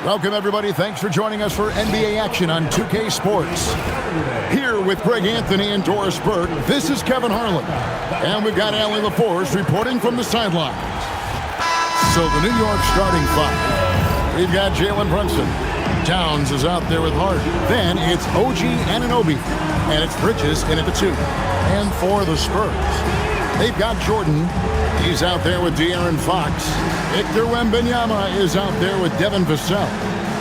Welcome, everybody. Thanks for joining us for NBA action on 2K Sports. Here with Greg Anthony and Doris Burke, this is Kevin Harlan. And we've got Allie LaForce reporting from the sidelines. So the New York starting five. We've got Jalen Brunson. Towns is out there with Hart. Then it's OG Anunoby. And it's Bridges in at the 2. And for the Spurs, they've got Jordan. He's out there with De'Aaron Fox. Victor Wembanyama is out there with Devin Vassell.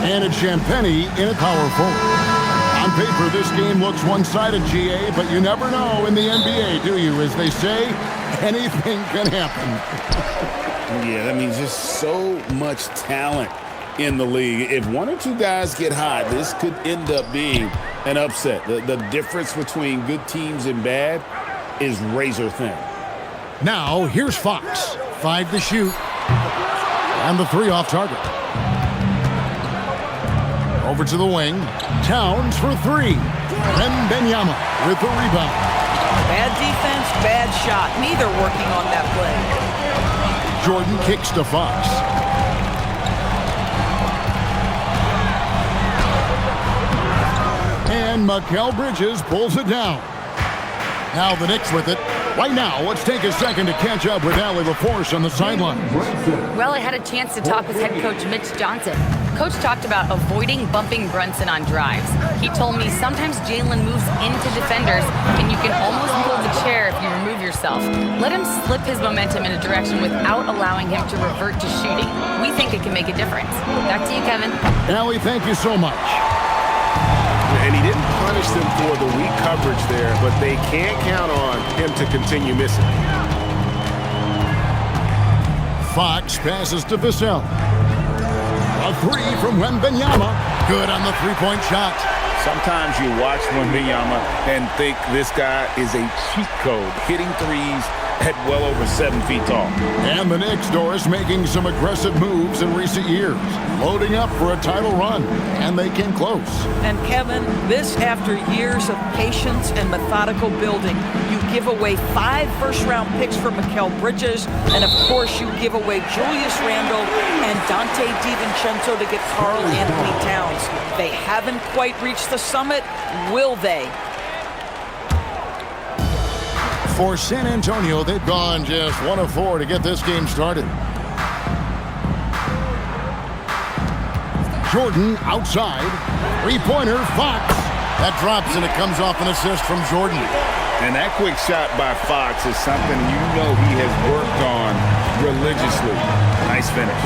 And it's Champagnie in at power forward. On paper, this game looks one-sided, GA, but you never know in the NBA, do you? As they say, anything can happen. Yeah, that means just so much talent in the league. If one or two guys get hot, this could end up being an upset. The difference between good teams and bad is razor thin. Now, here's Fox. 5 to shoot. And the 3 off target. Over to the wing. Towns for 3. Wembanyama with the rebound. Bad defense, bad shot. Neither working on that play. Jordan kicks to Fox. And Mikal Bridges pulls it down. Now the Knicks with it. Right now, let's take a second to catch up with Allie LaForce on the sideline. Well, I had a chance to talk with head coach Mitch Johnson. Coach talked about avoiding bumping Brunson on drives. He told me sometimes Jalen moves into defenders, and you can almost pull the chair if you remove yourself. Let him slip his momentum in a direction without allowing him to revert to shooting. We think it can make a difference. Back to you, Kevin. Allie, thank you so much. And he didn't punish them for the weak coverage there, but they can't count on him to continue missing. Fox passes to Vassell. A 3 from Wembanyama. Good on the three-point shot. Sometimes you watch Wembanyama and think this guy is a cheat code, hitting threes at well over 7 feet tall. And the Knicks, Doris, making some aggressive moves in recent years, loading up for a title run, and they came close. And Kevin, this after years of patience and methodical building. You give away 5 first-round picks for Mikal Bridges, and of course you give away Julius Randle and Dante DiVincenzo to get Karl Anthony Towns. They haven't quite reached the summit, will they? For San Antonio, they've gone just 1 of 4 to get this game started. Jordan outside. 3-pointer, Fox. That drops and it comes off an assist from Jordan. And that quick shot by Fox is something you know he has worked on religiously. Nice finish.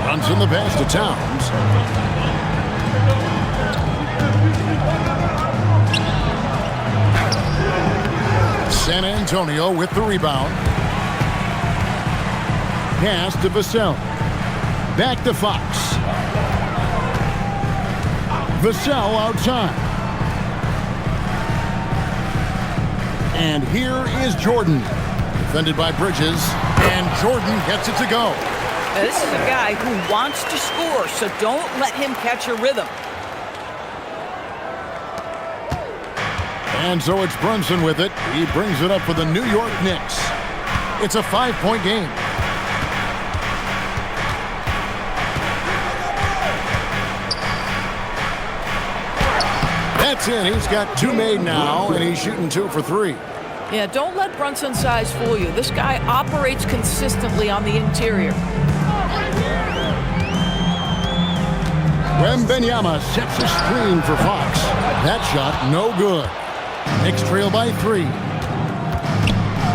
Runs in the pass to Towns. San Antonio with the rebound. Pass to Vassell. Back to Fox. Vassell outside. And here is Jordan. Defended by Bridges. And Jordan gets it to go. Now, this is a guy who wants to score, so don't let him catch a rhythm. And so it's Brunson with it. He brings it up for the New York Knicks. It's a 5-point game. That's it. He's got 2 made now, and he's shooting 2 for 3. Yeah, don't let Brunson's size fool you. This guy operates consistently on the interior. Wembanyama sets a screen for Fox. That shot, no good. Knicks trail by 3.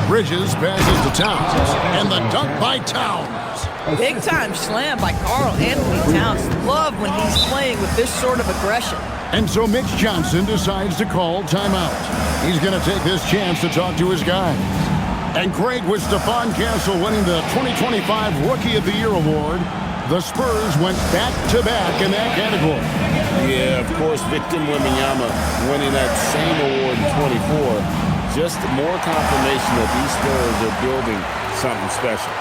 Bridges passes to Towns. And the dunk by Towns. Big-time slam by Karl Anthony Towns. Love when he's playing with this sort of aggression. And so Mitch Johnson decides to call timeout. He's going to take this chance to talk to his guys. And Craig, with Stephon Castle winning the 2025 Rookie of the Year award, the Spurs went back-to-back in that category. Yeah, of course, Victor Wembanyama winning that same award in 24. Just more confirmation that these Spurs are building something special.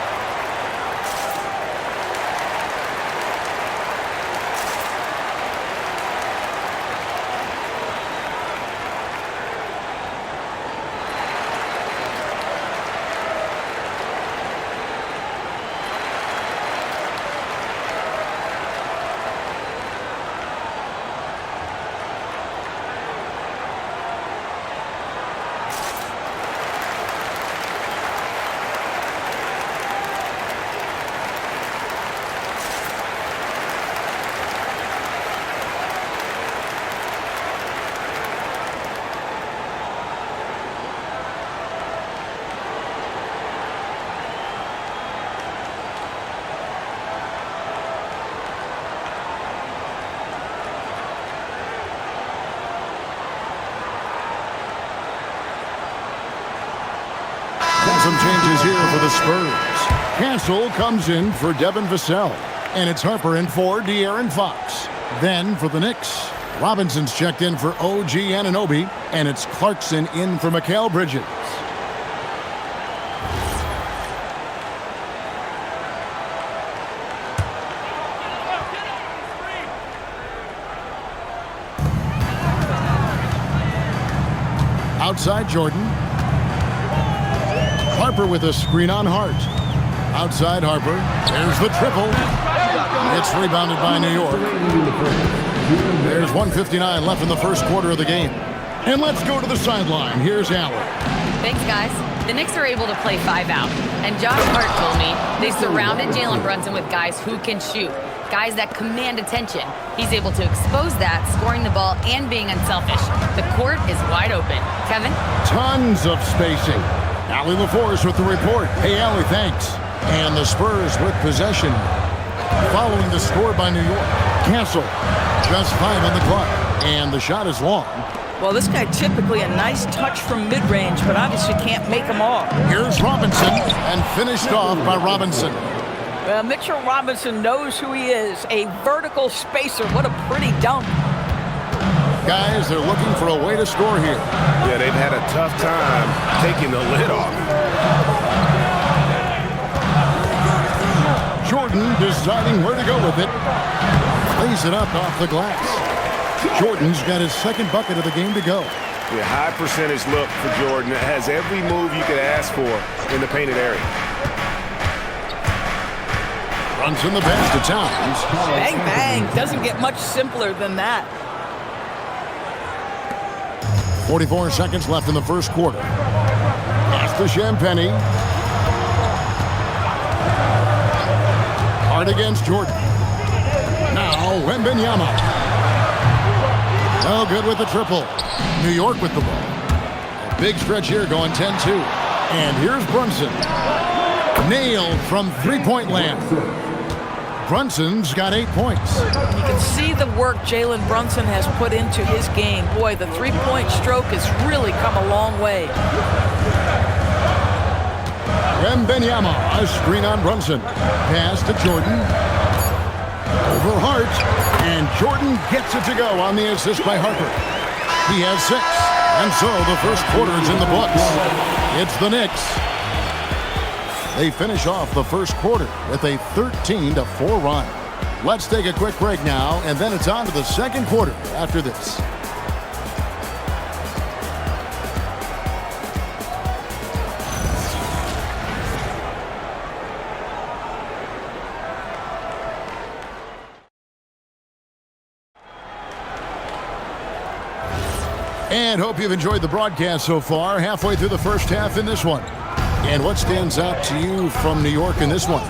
the Spurs. Castle comes in for Devin Vassell. And it's Harper in for De'Aaron Fox. Then for the Knicks, Robinson's checked in for OG Anunoby. And it's Clarkson in for Mikal Bridges. Outside Jordan. Harper with a screen on Hart. Outside Harper. There's the triple. It's rebounded by New York. There's 1:59 left in the first quarter of the game. And let's go to the sideline. Here's Allen. Thanks, guys. The Knicks are able to play 5 out. And Josh Hart told me they surrounded Jalen Brunson with guys who can shoot. Guys that command attention. He's able to expose that, scoring the ball and being unselfish. The court is wide open. Kevin? Tons of spacing. Allie LaForce with the report. Hey, Allie, thanks. And the Spurs with possession. Following the score by New York. Castle, just 5 on the clock. And the shot is long. Well, this guy typically a nice touch from mid-range, but obviously can't make them all. Here's Robinson, and finished off by Robinson. Well, Mitchell Robinson knows who he is. A vertical spacer. What a pretty dunk. Guys, they're looking for a way to score here. Yeah, they've had a tough time taking the lid off. Jordan deciding where to go with it. Lays it up off the glass. Jordan's got his second bucket of the game to go. Yeah, high percentage look for Jordan. It has every move you could ask for in the painted area. Runs in the pass to Towns. Bang, bang. Doesn't get much simpler than that. 44 seconds left in the first quarter. Pass to Champagny. Hard against Jordan. Now Wembanyama. Well, good with the triple. New York with the ball. A big stretch here going 10-2. And here's Brunson. Nailed from three-point land. Brunson's got 8 points. You can see the work Jalen Brunson has put into his game. Boy, the three-point stroke has really come a long way. Wembanyama, a screen on Brunson. Pass to Jordan. Over Hart. And Jordan gets it to go on the assist by Harper. He has 6. And so the first quarter is in the books. It's the Knicks. They finish off the first quarter with a 13-4 run. Let's take a quick break now, and then it's on to the second quarter after this. And hope you've enjoyed the broadcast so far. Halfway through the first half in this one. And what stands out to you from New York in this one?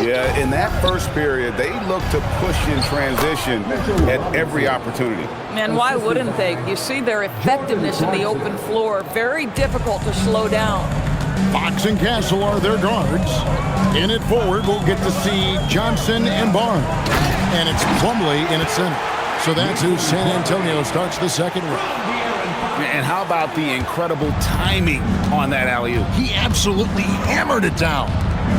Yeah, in that first period, they looked to push in transition at every opportunity. Man, why wouldn't they? You see their effectiveness in the open floor. Very difficult to slow down. Fox and Castle are their guards. In it forward, we'll get to see Johnson and Barnes. And it's Plumlee in its center. So that's who San Antonio starts the second round. And how about the incredible timing on that alley-oop? He absolutely hammered it down.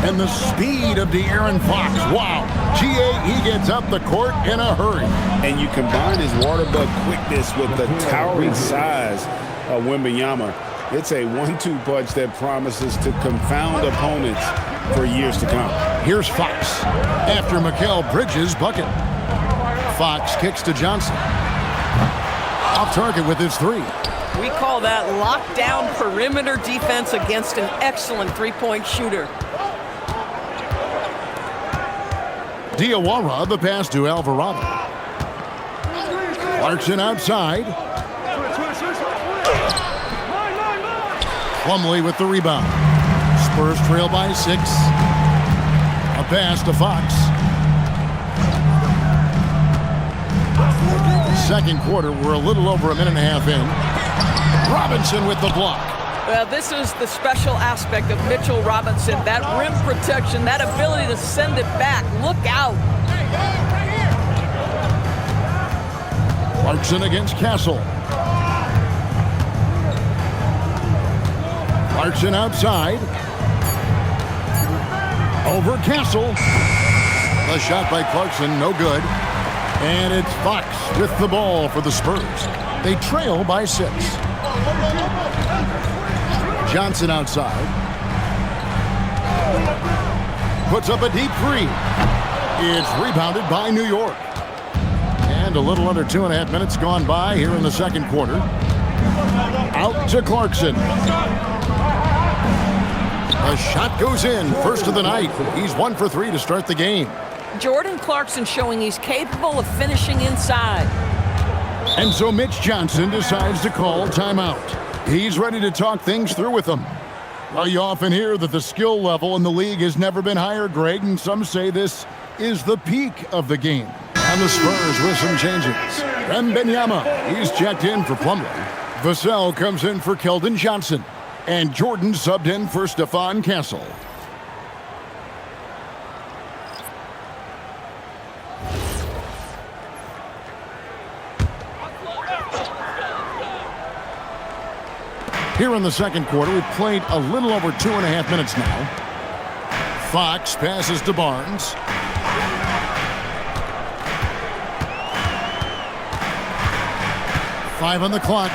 And the speed of De'Aaron Fox. Wow. He gets up the court in a hurry. And you combine his water bug quickness with the towering size of Wembanyama. It's a 1-2 punch that promises to confound opponents for years to come. Here's Fox after Mikal Bridges' bucket. Fox kicks to Johnson. Off target with his 3. We call that lockdown perimeter defense against an excellent three-point shooter. Diawara, the pass to Alvarado. Clarkson outside. Plumlee with the rebound. Spurs trail by 6. A pass to Fox. Second quarter, we're a little over a minute and a half in. Robinson with the block. Well, this is the special aspect of Mitchell Robinson. That rim protection, that ability to send it back. Look out. Clarkson against Castle. Clarkson outside. Over Castle. A shot by Clarkson, no good. And it's Fox with the ball for the Spurs. They trail by 6. Johnson outside. Puts up a deep 3. It's rebounded by New York. And a little under 2.5 minutes gone by here in the second quarter. Out to Clarkson. A shot goes in, first of the night. He's 1 for 3 to start the game. Jordan Clarkson showing he's capable of finishing inside. And so Mitch Johnson decides to call timeout. He's ready to talk things through with them. Well, you often hear that the skill level in the league has never been higher, Greg, and some say this is the peak of the game. And the Spurs with some changes. Wembanyama, he's checked in for Plumlee. Vassell comes in for Keldon Johnson. And Jordan subbed in for Stephon Castle. Here in the second quarter, we've played a little over 2.5 minutes now. Fox passes to Barnes. Five on the clock.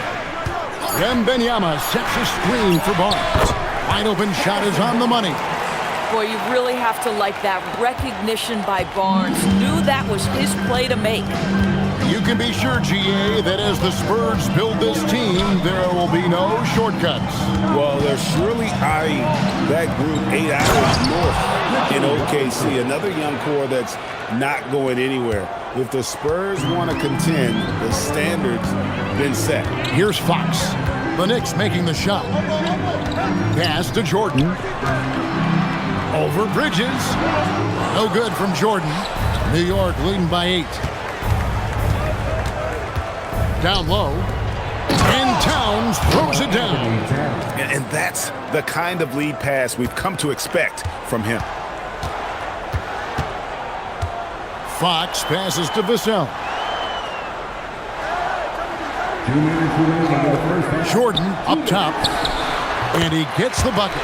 Wembanyama sets a screen for Barnes. Wide open shot is on the money. Boy, you really have to like that recognition by Barnes. Knew that was his play to make. You can be sure, GA, that as the Spurs build this team, there will be no shortcuts. Well, they're surely eyeing that group 8 hours north in OKC. Another young core that's not going anywhere. If the Spurs want to contend, the standard's been set. Here's Fox. The Knicks making the shot. Pass to Jordan. Over Bridges. No good from Jordan. New York leading by 8. Down low. And Towns throws it down. And that's the kind of lead pass we've come to expect from him. Fox passes to Vassell. Jordan up top. And he gets the bucket.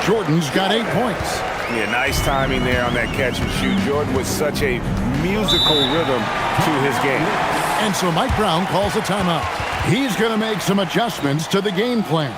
Jordan's got 8 points. Yeah, nice timing there on that catch and shoot. Jordan with such a musical rhythm to his game. And so Mike Brown calls a timeout. He's going to make some adjustments to the game plan.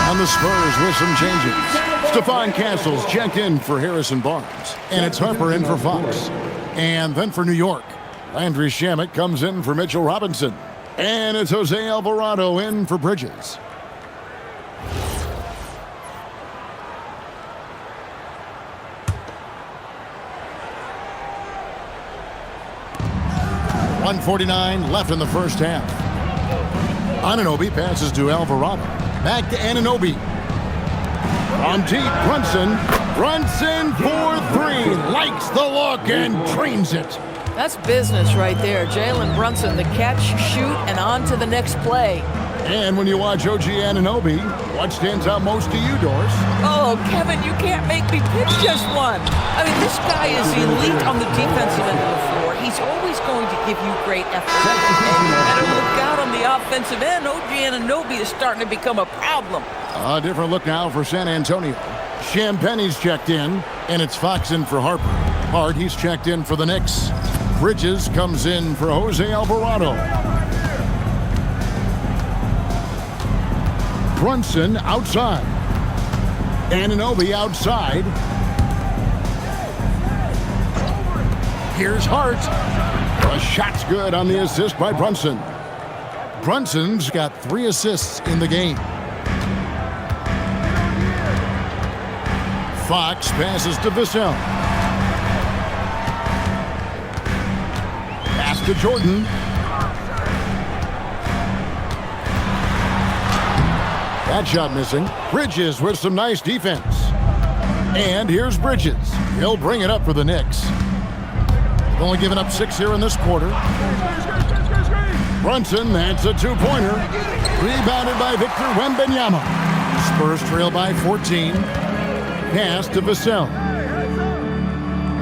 On the Spurs with some changes. Stephon Castle's checked in for Harrison Barnes. And it's Harper in for Fox. And then for New York, Landry Shamet comes in for Mitchell Robinson. And it's Jose Alvarado in for Bridges. .149 left in the first half. Anunoby passes to Alvarado. Back to Anunoby. On deep, Brunson. Brunson for 3. Likes the look and drains it. That's business right there. Jalen Brunson, the catch, shoot, and on to the next play. And when you watch OG Anunoby, what stands out most to you, Doris? Oh, Kevin, you can't make me pick just one. I mean, this guy is elite on the defensive end of the floor. He's always going to give you great effort. And you better look out on the offensive end. OG Anunoby is starting to become a problem. A different look now for San Antonio. Champagne's checked in, and it's Fox in for Harper. Hart, he's checked in for the Knicks. Bridges comes in for Jose Alvarado. Brunson outside. Anunoby outside. Here's Hart. The shot's good on the assist by Brunson. Brunson's got 3 assists in the game. Fox passes to Vassell. Pass to Jordan. That shot missing. Bridges with some nice defense. And here's Bridges. He'll bring it up for the Knicks. They've only given up 6 here in this quarter. Brunson, that's a 2-pointer. Rebounded by Victor Wembanyama. Spurs trail by 14. Pass to Vassell.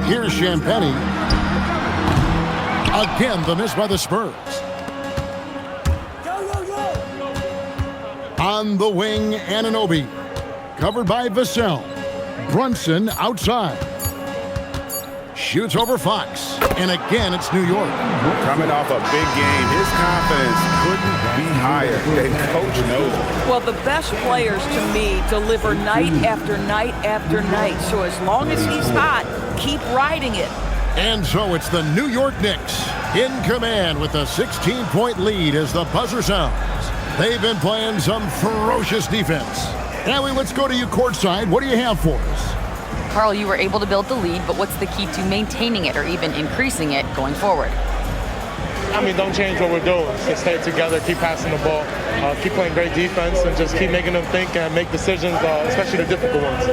Here's Champagnie. Again, the miss by the Spurs. On the wing, Anunoby. Covered by Vassell. Brunson outside. Shoots over Fox. And again, it's New York. Coming off a big game, his confidence couldn't be higher, and Coach knows it. Well, the best players, to me, deliver night after night after night. So as long as he's hot, keep riding it. And so it's the New York Knicks in command with a 16-point lead as the buzzer sounds. They've been playing some ferocious defense. Ellie, let's go to you courtside. What do you have for us? Carl, you were able to build the lead, but what's the key to maintaining it or even increasing it going forward? I mean, don't change what we're doing. Just stay together, keep passing the ball, keep playing great defense, and just keep making them think and make decisions, especially the difficult ones.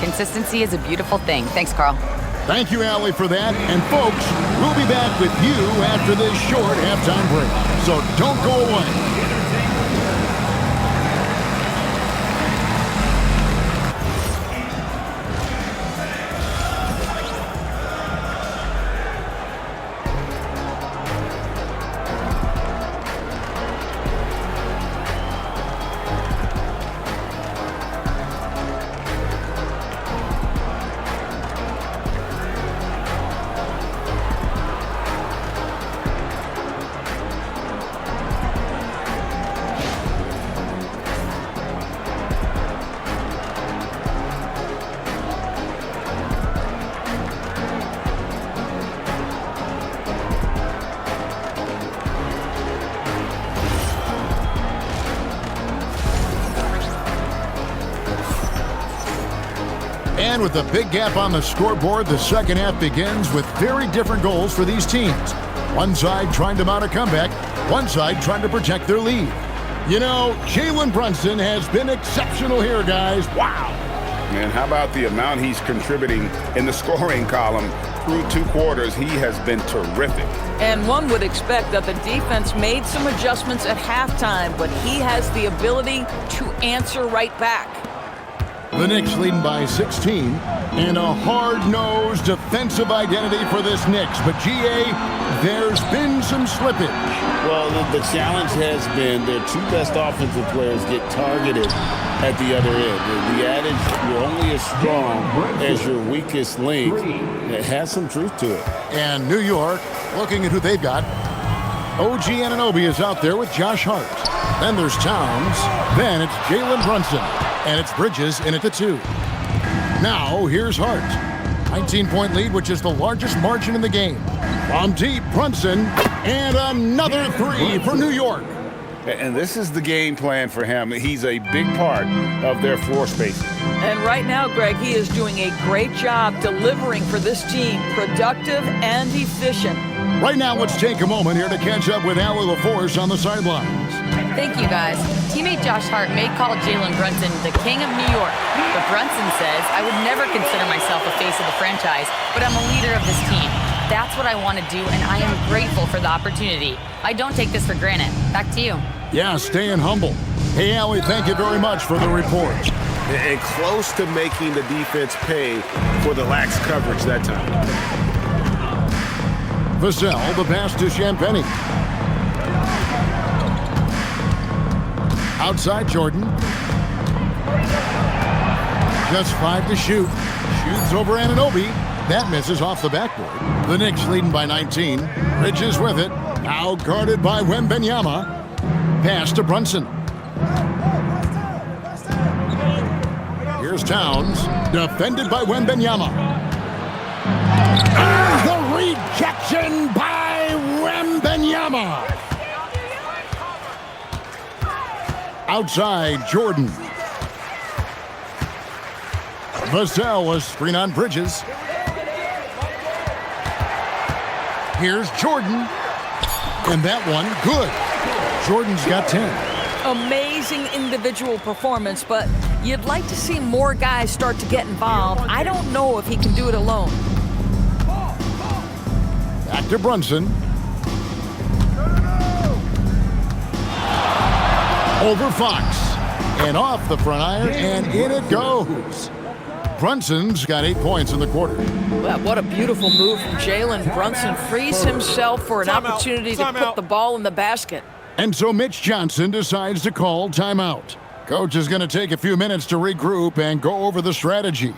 Consistency is a beautiful thing. Thanks, Carl. Thank you, Allie, for that. And folks, we'll be back with you after this short halftime break. So don't go away. And with a big gap on the scoreboard, the second half begins with very different goals for these teams. One side trying to mount a comeback, one side trying to protect their lead. You know, Jalen Brunson has been exceptional here, guys. Wow. And how about the amount he's contributing in the scoring column through 2 quarters? He has been terrific. And one would expect that the defense made some adjustments at halftime, but he has the ability to answer right back. The Knicks leading by 16, and a hard-nosed defensive identity for this Knicks. But, G.A., there's been some slippage. Well, the challenge has been their 2 best offensive players get targeted at the other end. The adage, you're only as strong as your weakest link, it has some truth to it. And New York, looking at who they've got, OG Anunoby is out there with Josh Hart. Then there's Towns. Then it's Jalen Brunson. And it's Bridges in at the 2. Now, here's Hart. 19-point lead, which is the largest margin in the game. From deep, Brunson, and another 3 for New York. And this is the game plan for him. He's a big part of their floor spacing. And right now, Greg, he is doing a great job delivering for this team, productive and efficient. Right now, let's take a moment here to catch up with Allie LaForce on the sidelines. Thank you, guys. Teammate Josh Hart may call Jalen Brunson the king of New York, but Brunson says, I would never consider myself a face of the franchise, but I'm a leader of this team. That's what I want to do, and I am grateful for the opportunity. I don't take this for granted. Back to you. Yeah, staying humble. Hey, Allie, thank you very much for the report. And close to making the defense pay for the lax coverage that time. Vassell, the pass to Champagnie. Outside Jordan. Just 5 to shoot. Shoots over Anunoby. That misses off the backboard. The Knicks leading by 19. Bridges with it. Now guarded by Wembanyama. Pass to Brunson. Here's Towns. Defended by Wembanyama. The rejection by Wembanyama. Outside, Jordan. Vassell, a screen on Bridges. Here's Jordan. And that one, good. Jordan's got 10. Amazing individual performance, but you'd like to see more guys start to get involved. I don't know if he can do it alone. Back to Brunson. Over Fox. And off the front iron, and in it goes. Brunson's got 8 points in the quarter. Well, what a beautiful move from Jalen Brunson. Frees himself for an opportunity to put the ball in the basket. And so Mitch Johnson decides to call timeout. Coach is going to take a few minutes to regroup and go over the strategy.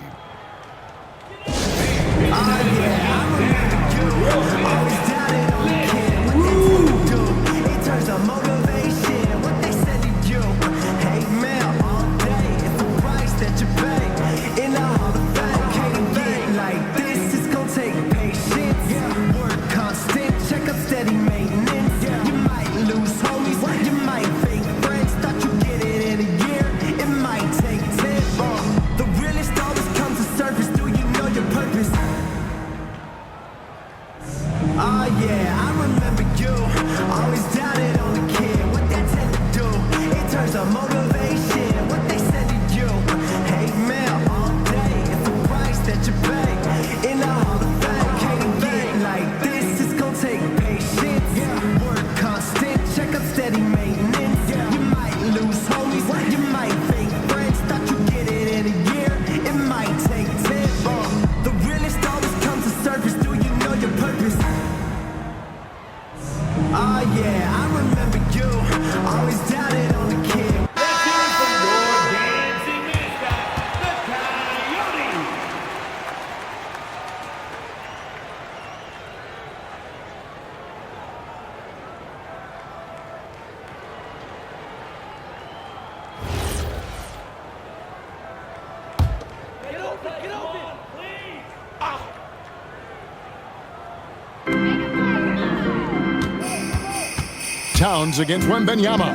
Towns against Wembanyama.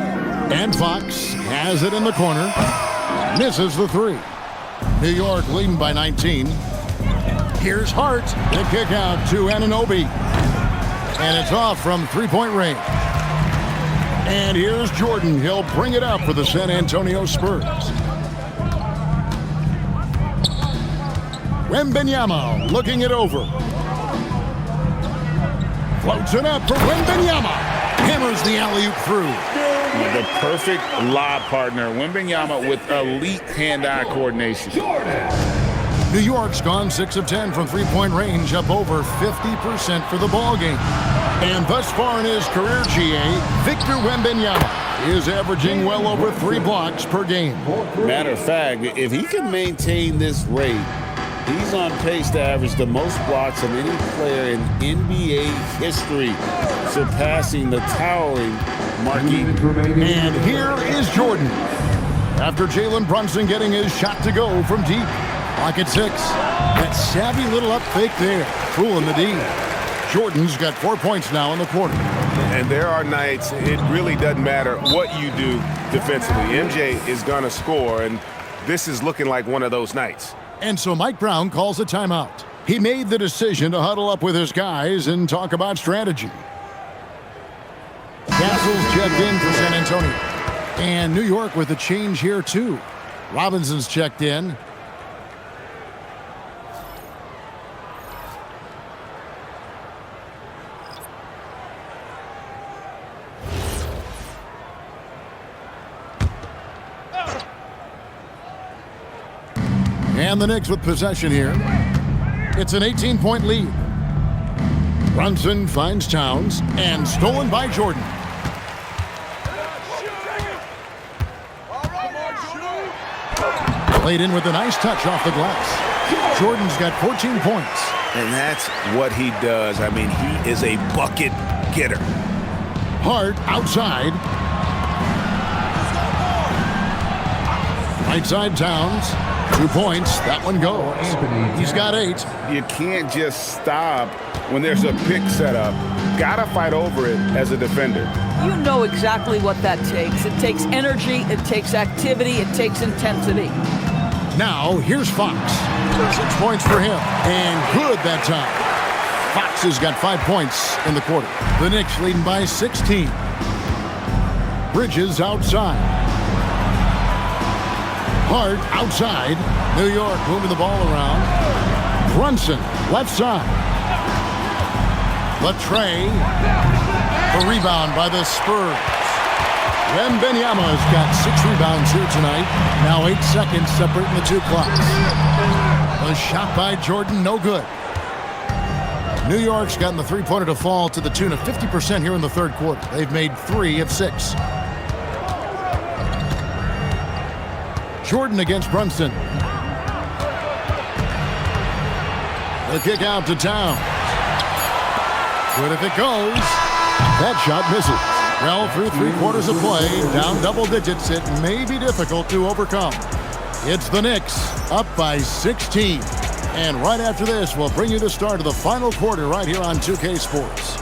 And Fox has it in the corner. Misses the three. New York leading by 19. Here's Hart. The kick out to Anunoby. And it's off from three-point range. And here's Jordan. He'll bring it up for the San Antonio Spurs. Wembanyama looking it over. Floats it up for Wembanyama. Hammers the alley-oop through. The perfect lob partner. Wembanyama with elite hand-eye coordination. New York's gone 6 of 10 from three-point range, up over 50% for the ball game. And thus far in his career, GA, Victor Wembanyama is averaging well over 3 blocks per game. Matter of fact, if he can maintain this rate, he's on pace to average the most blocks of any player in NBA history, surpassing the towering Mark Eaton. And here is Jordan. After Jalen Brunson getting his shot to go from deep. Clock at 6. That savvy little up fake there, fooling the D. Jordan's got 4 points now in the quarter. And there are nights it really doesn't matter what you do defensively. MJ is going to score, and this is looking like one of those nights. And so Mike Brown calls a timeout. He made the decision to huddle up with his guys and talk about strategy. Castle's checked in for San Antonio. And New York with a change here, too. Robinson's checked in. And the Knicks with possession here. It's an 18-point lead. Brunson finds Towns and stolen by Jordan. Laid in with a nice touch off the glass. Jordan's got 14 points. And that's what he does. I mean, he is a bucket getter. Hart outside. Right side Towns. 2 points. That one goes. He's got 8. You can't just stop when there's a pick set up. Gotta fight over it as a defender. You know exactly what that takes. It takes energy, it takes activity, it takes intensity. Now, here's Fox. 6 points for him. And good that time. Fox has got 5 points in the quarter. The Knicks leading by 16. Bridges outside. Hart outside. New York moving the ball around. Brunson, left side. Latrey. The rebound by the Spurs. Wembanyama's got 6 rebounds here tonight. Now 8 seconds separating the 2 clocks. A shot by Jordan, no good. New York's gotten the three-pointer to fall to the tune of 50% here in the third quarter. They've made 3 of 6. Jordan against Brunson. The kick out to Towns. Good if it goes. That shot misses. Well, through 3 quarters of play, down double digits, it may be difficult to overcome. It's the Knicks, up by 16. And right after this, we'll bring you the start of the final quarter right here on 2K Sports.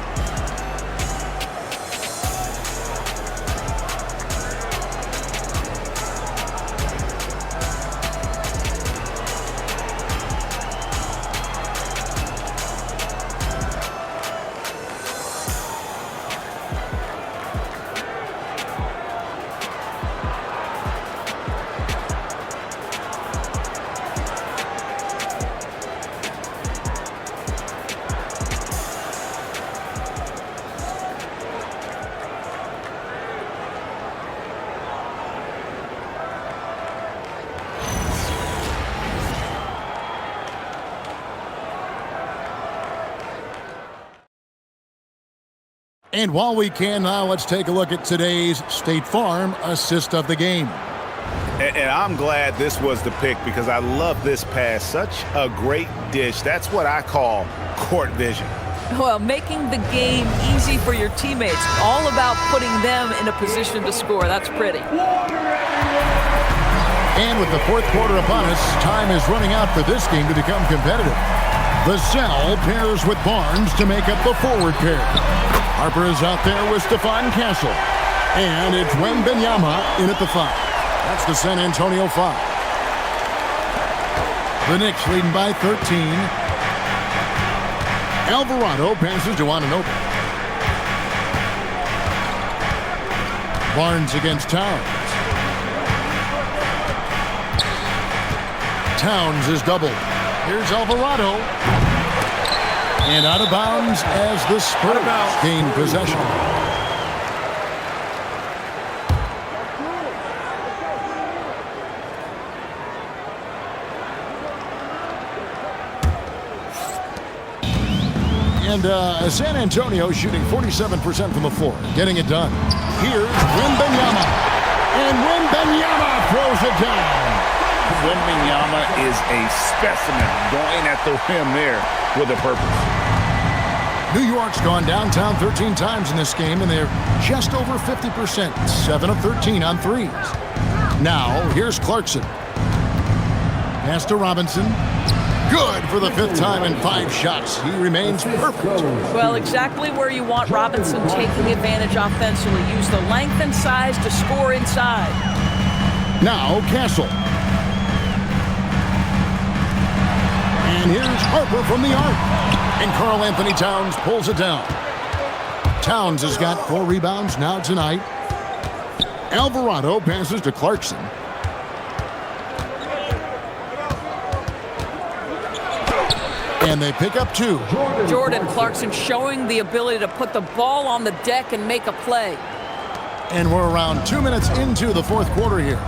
And while we can now, let's take a look at today's State Farm assist of the game. And I'm glad this was the pick because I love this pass. Such a great dish. That's what I call court vision. Well, making the game easy for your teammates. All about putting them in a position to score. That's pretty. And with the fourth quarter upon us, time is running out for this game to become competitive. Vassell pairs with Barnes to make up the forward pair. Harper is out there with Stephon Castle. And it's Wembanyama in at the 5. That's the San Antonio 5. The Knicks leading by 13. Alvarado passes to Anunoby. Barnes against Towns. Towns is doubled. Here's Alvarado. And out of bounds as the Spurs gain possession. And San Antonio shooting 47% from the floor, getting it done. Here's Wembanyama. And Wembanyama throws it down. Wembanyama is a specimen going at the rim there with a purpose. New York's gone downtown 13 times in this game, and they're just over 50%, 7 of 13 on threes. Now, here's Clarkson. Pass to Robinson. Good for the 5th time in 5 shots. He remains perfect. Well, exactly where you want Robinson taking advantage offensively. Use the length and size to score inside. Now, Castle. And here's Harper from the arc. And Karl Anthony Towns pulls it down. Towns has got 4 rebounds now tonight. Alvarado passes to Clarkson. And they pick up 2. Jordan Clarkson showing the ability to put the ball on the deck and make a play. And we're around 2 minutes into the fourth quarter here.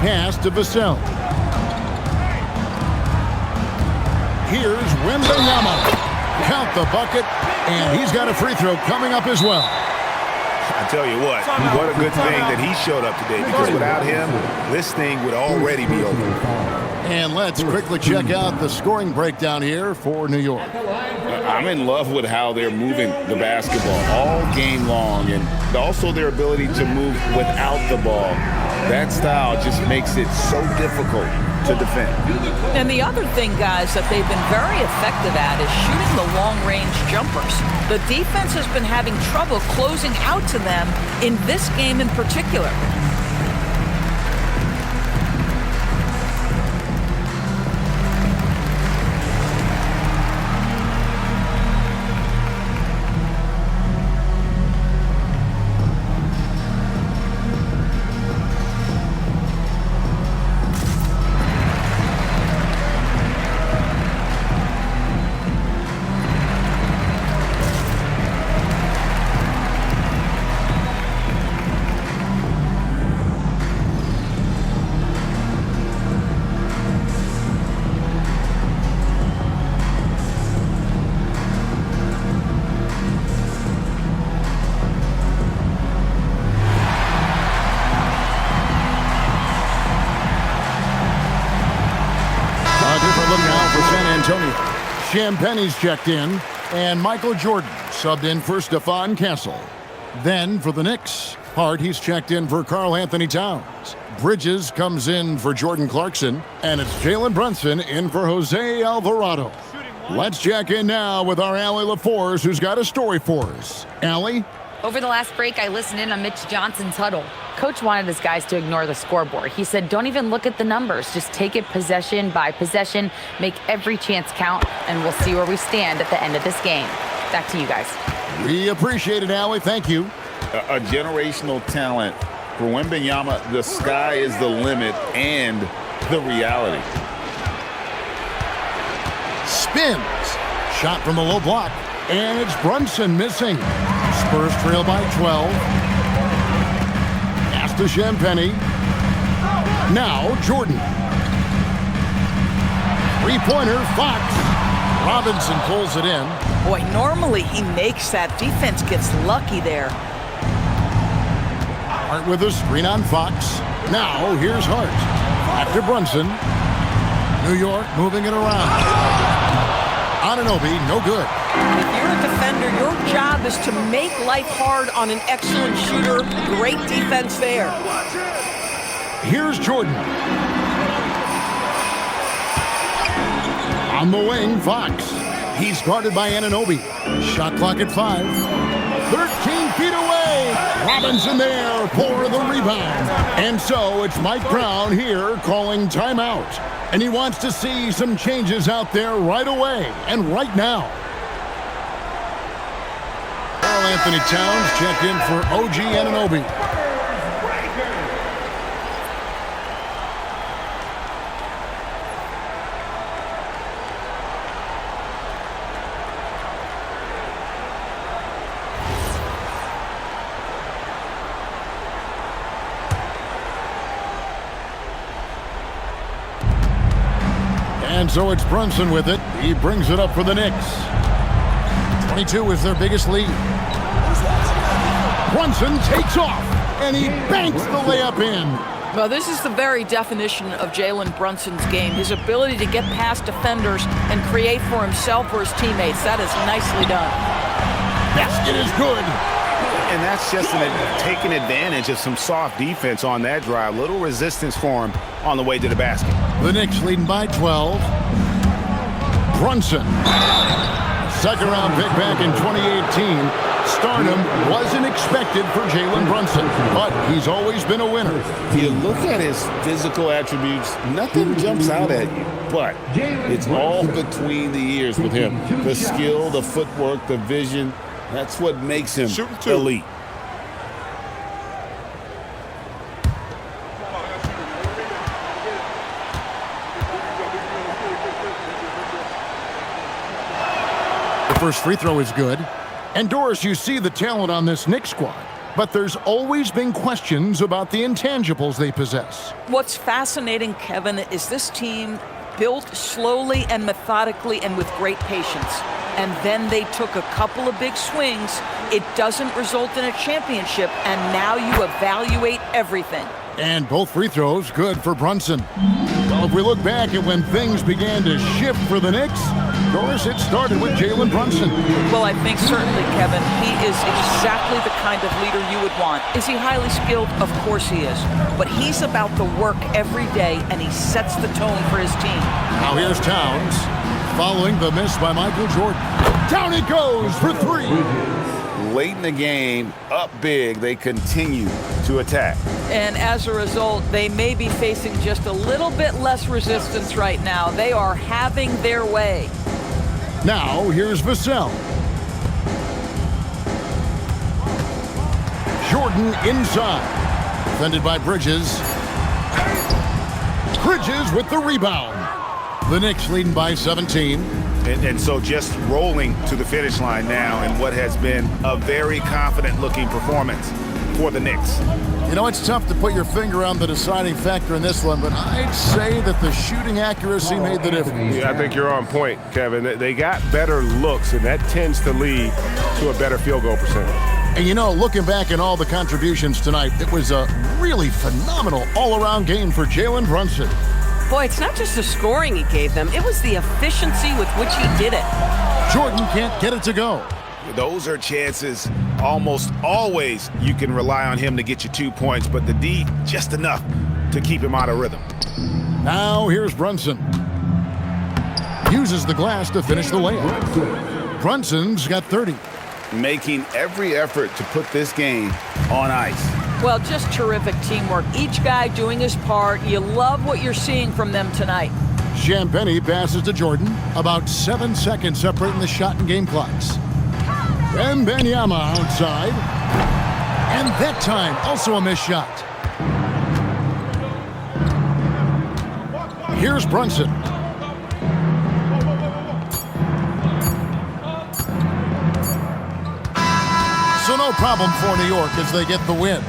Pass to Vassell. Here's Wembanyama. Count the bucket, and he's got a free throw coming up as well. I tell you what a good thing that he showed up today, because without him, this thing would already be over. And let's quickly check out the scoring breakdown here for New York. I'm in love with how they're moving the basketball all game long, and also their ability to move without the ball. That style just makes it so difficult to defend. And the other thing, guys, that they've been very effective at is shooting the long-range jumpers. The defense has been having trouble closing out to them in this game in particular. Champagne's checked in, and Michael Jordan subbed in for Stephon Castle. Then for the Knicks, Hart, he's checked in for Karl Anthony Towns. Bridges comes in for Jordan Clarkson, and it's Jalen Brunson in for Jose Alvarado. Let's check in now with our Allie LaForce, who's got a story for us. Allie? Over the last break, I listened in on Mitch Johnson's huddle. Coach wanted his guys to ignore the scoreboard. He said, don't even look at the numbers. Just take it possession by possession, make every chance count, and we'll see where we stand at the end of this game. Back to you guys. We appreciate it, Allie. Thank you. A generational talent. For Wembanyama, the sky is the limit and the reality. Spins. Shot from the low block. And it's Brunson missing. Spurs trail by 12. Pass to Champagnie. Now Jordan. Three-pointer, Fox. Robinson pulls it in. Boy, normally he makes that. Defense gets lucky there. Hart with a screen on Fox. Now here's Hart. Back to Brunson. New York moving it around. Anunoby, no good. If you're a defender, your job is to make life hard on an excellent shooter. Great defense there. Here's Jordan. On the wing, Fox. He's guarded by Anunoby. Shot clock at 5. 13 feet away. Robinson there for the rebound. And so it's Mike Brown here calling timeout. And he wants to see some changes out there right away and right now. Karl Anthony Towns checked in for OG Anunoby. And so it's Brunson with it. He brings it up for the Knicks. 22 is their biggest lead. Brunson takes off, and he banks the layup in. Well, this is the very definition of Jalen Brunson's game. His ability to get past defenders and create for himself or his teammates. That is nicely done. Basket is good. And that's just taking advantage of some soft defense on that drive. Little resistance for him on the way to the basket. The Knicks leading by 12. Brunson. Second round pick back in 2018. Stardom wasn't expected for Jalen Brunson, but he's always been a winner. You look at his physical attributes, nothing jumps out at you, but it's all between the ears with him. The skill, the footwork, the vision, that's what makes him elite. The first free throw is good. And Doris, you see the talent on this Knicks squad, but there's always been questions about the intangibles they possess. What's fascinating, Kevin, is this team built slowly and methodically and with great patience. and then they took a couple of big swings. It doesn't result in a championship, and now you evaluate everything. And both free throws good for Brunson. Well, if we look back at when things began to shift for the Knicks, of course, it started with Jalen Brunson. Well, I think certainly, Kevin, he is exactly the kind of leader you would want. Is he highly skilled? Of course he is. But he's about the work every day, and he sets the tone for his team. Now here's Towns, following the miss by Michael Jordan. Down it goes for three. Late in the game, up big, they continue to attack. And as a result, they may be facing just a little bit less resistance right now. They are having their way. Now, here's Vassell. Jordan inside. Defended by Bridges. Bridges with the rebound. The Knicks leading by 17. And so just rolling to the finish line now in what has been a very confident-looking performance for the Knicks. You know, it's tough to put your finger on the deciding factor in this one, but I'd say that the shooting accuracy made the difference. Yeah, I think you're on point, Kevin. They got better looks, and that tends to lead to a better field goal percentage. And you know, looking back at all the contributions tonight, it was a really phenomenal all-around game for Jalen Brunson. Boy, it's not just the scoring he gave them. It was the efficiency with which he did it. Jordan can't get it to go. Those are chances almost always you can rely on him to get you 2 points, but the D just enough to keep him out of rhythm. Now here's Brunson. Uses the glass to finish the layup. Brunson's got 30. Making every effort to put this game on ice. Well, just terrific teamwork. Each guy doing his part. You love what you're seeing from them tonight. Champagny passes to Jordan. About 7 seconds separating the shot and game clocks. And Benyama outside. And that time, also a missed shot. Here's Brunson. So no problem for New York as they get the win.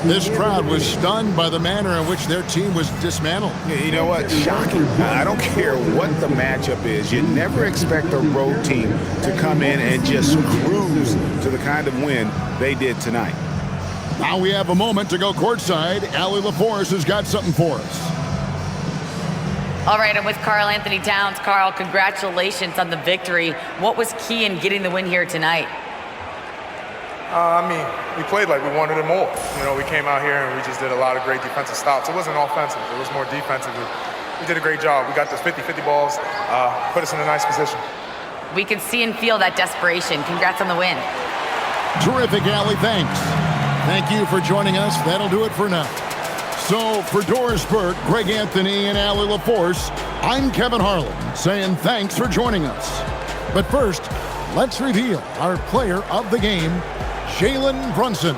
This crowd was stunned by the manner in which their team was dismantled. You know what? Shocking. I don't care what the matchup is. You never expect a road team to come in and just cruise to the kind of win they did tonight. Now we have a moment to go courtside. Allie LaForce has got something for us. All right, I'm with Karl Anthony Towns. Karl, congratulations on the victory. What was key in getting the win here tonight? We played like we wanted it more. You know, we came out here and we just did a lot of great defensive stops. It wasn't offensive. It was more defensive. We did a great job. We got those 50-50 balls, put us in a nice position. We can see and feel that desperation. Congrats on the win. Terrific, Allie. Thanks. Thank you for joining us. That'll do it for now. So, for Doris Burke, Greg Anthony, and Allie LaForce, I'm Kevin Harlan, saying thanks for joining us. But first, let's reveal our player of the game, Jalen Brunson.